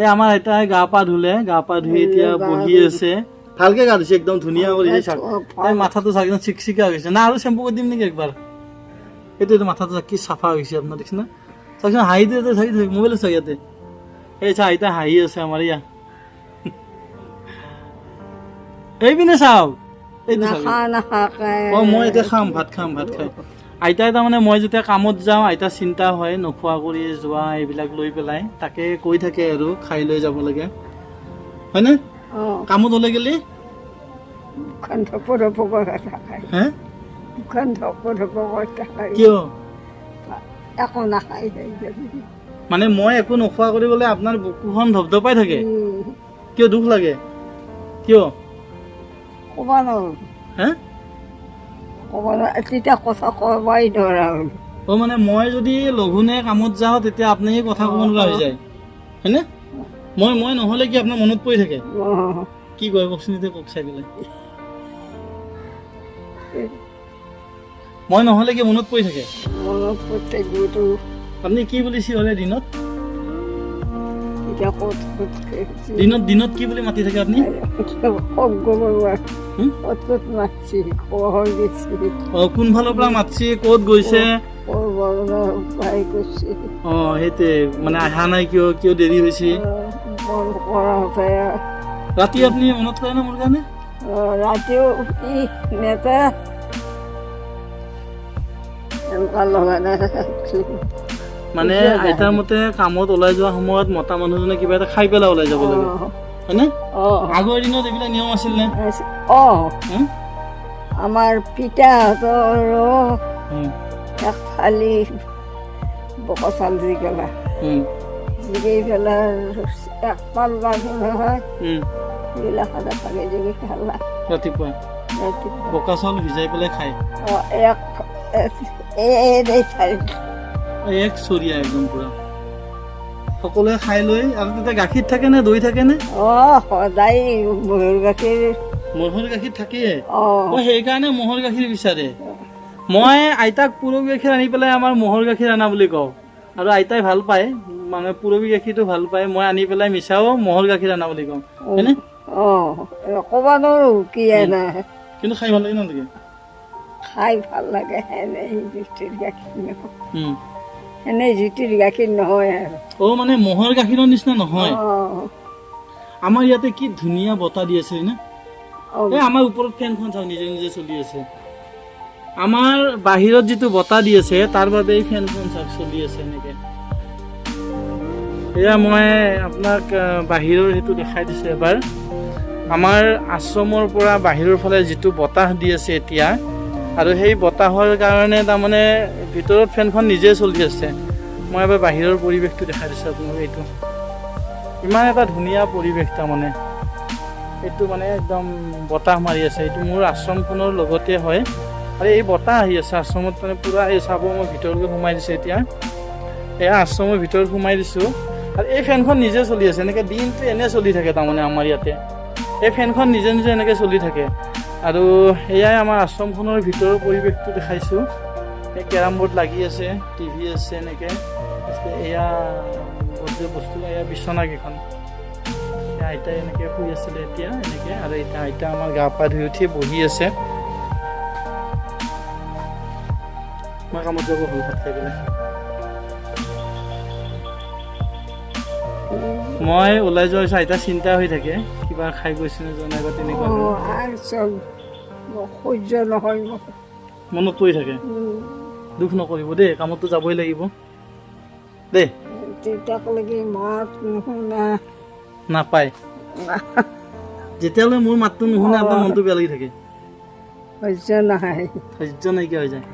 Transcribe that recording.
এই আমাৰ আইতাই গা পা ধুলে, গা পা ধুই এতিয়া বহি আছে। ভালকে গা ধুইছে, একদম ধুনীয়া কৰিছে। চাক এই মাথাটো চাক একদম চিকচিকা হৈছে না, আৰু চেম্পু কৰি দিম নেকি একবাৰ? এইটো মাথাটো চাক কি চাফা হৈছে আপোনাৰ, দেখিছে না? চাওকচোন হাঁহিটো ইয়াতে চাই মোবাইলত চাই ইয়াতে। এই চা আইতা হাঁহি আছে আমাৰ ইয়া। এইপিনে চাওক, এইটো মই এতিয়া খাম, ভাত খাম, ভাত খাই। আইতাই তাৰমানে মই যেতিয়া কামত যাওঁ আইতা চিন্তা হয়, নোখোৱা কৰি যোৱা এইবিলাক লৈ পেলাই, তাকে কৈ থাকে আৰু খাই লৈ যাব লাগে, হয়নে? কামত ওলাই গেলি কিয় মানে মই একো নোখোৱা কৰি গ'লে আপোনাৰ বুকুখন ধপধপাই থাকে? কিয় দুখ লাগে? কিয় কথা কবাই ধৰা হ'ল। মানে মই যদি লঘোণে কামত যাওঁ তেতিয়া আপুনি কথা ক'ব নোৱাৰা হৈ যায়, হয়নে? মই নহ'লে কি আপোনাৰ মনত পৰি থাকে? কি কয় কওকচোন, এতিয়া কওক চাই পেলাই। মই নহ'লে কি মনত পৰি থাকে? মনত পৰি থাকিবতো। আপুনি কি বুলি চিঞৰে দিনত? দিনত কি বুলি মাতি থাকে আপুনি? কোনফালৰ পৰা মাতছি, ক'ত গৈছে? সেইটোৱে মানে অহা নাই কিয়, কিয় দেৰি হৈছে? ৰাতি আপুনি মনত কৰে না মোৰ কাৰণে? ৰাতিও নেতা মানে আইতাৰ মতে কামত ওলাই যোৱা সময়ত মতা মানুহজনে কিবা এটা খাই পেলাই ওলাই যাব লাগে, হয়নে? আগৰ দিনত এইবিলাক নিয়ম আছিল নে? আমাৰ পিতাহঁতৰ এক থালি বকা চাউল দি গেলা জিগি পেলাই এক পাল বান্ধো নহয়, এইবিলাক খানা থাকে জিগি খালা ৰাতিপুৱা বকা চাউল ভিজাই পেলাই খায়। এক চৰিয়া একদম পুৰা সকলোৱে খাই লৈ। আৰু তেতিয়া গাখীৰ থাকে নে দৈ থাকে নে? সদায় মহৰ গাখীৰ থাকে। সেইকাৰণে মহৰ গাখীৰ বিচাৰে। মই আইতাক পুৰবী গাখীৰ আনি পেলাই আমাৰ মহৰ গাখীৰ আনা বুলি কওঁ, আৰু আইতাই ভাল পায়, মানে পুৰবী গাখীৰটো ভাল পায়। মই আনি পেলাই মিছাও মহৰ গাখীৰ আনা বুলি কওঁ, হয়নে? ক'ব নোৱাৰো কি আনা, কিন্তু খাই ভাল লাগে নালাগে? খাই ভাল লাগে। এনেই জুতিৰ গাখীৰ নহয় আৰু। মানে মহৰ গাখীৰৰ নিচিনা নহয়। আমাৰ ইয়াতে কি ধুনীয়া বতাহ দি আছে না? আমাৰ ওপৰত ফেনখন চাওক, নিজে নিজে চলি আছে। আমাৰ বাহিৰত যিটো বতাহ দি আছে তাৰ বাবে এই ফেনখন চাওক চলি আছে এনেকে। এয়া মই আপোনাক বাহিৰৰ সেইটো দেখাই দিছো এবাৰ। আমাৰ আশ্ৰমৰ পৰা বাহিৰৰ ফালে যিটো বতাহ দি আছে এতিয়া, আৰু সেই বতাহৰ কাৰণে তাৰমানে ভিতৰত ফেনখন নিজে চলি আছে। মই এবাৰ বাহিৰৰ পৰিৱেশটো দেখাই দিছোঁ আপোনাক। এইটো ইমান এটা ধুনীয়া পৰিৱেশ, তাৰমানে এইটো মানে একদম বতাহ মাৰি আছে। এইটো মোৰ আশ্ৰমখনৰ লগতে হয়, আৰু এই বতাহ আহি আছে আশ্ৰমত, মানে পূৰা এই চাব। মই ভিতৰলৈ সোমাই দিছোঁ এতিয়া, এয়া আশ্ৰমৰ ভিতৰত সোমাই দিছোঁ, আৰু এই ফেনখন নিজে চলি আছে। এনেকৈ দিনটো এনেই চলি থাকে তাৰমানে আমাৰ ইয়াতে। এই ফেনখন নিজে নিজে এনেকৈ চলি থাকে। আৰু এয়াই আমাৰ আশ্ৰমখনৰ ভিতৰৰ পৰিৱেশটো দেখাইছোঁ। এই কেৰাম বৰ্ড লাগি আছে, টিভি আছে এনেকৈ। এয়া বস্তু, এয়া বিচনাকেইখন। আইতাই এনেকৈ শুই আছিলে এতিয়া এনেকৈ, আৰু এতিয়া আইতা আমাৰ গা পা ধুই উঠি বহি আছে। মই কামত যাব হ'ল ভাত খাই পেলাই। মই ওলাই যোৱাৰ পিছত আইতা চিন্তা হৈ থাকে, কিবা খাই গৈছে নে যোৱা নাই বা তেনেকুৱা। সহ্য নহয়, মনত পৰি থাকে। দুখ নকৰিব দেই, কামততো যাবই লাগিব দেই। মাত নুশুনা নাপায়, যেতিয়ালৈ মোৰ মাতটো নুশুনে আপোনাৰ মনটো বেয়া লাগি থাকে, সহ্য নহয়, সহ্য নাইকিয়া হৈ যায়।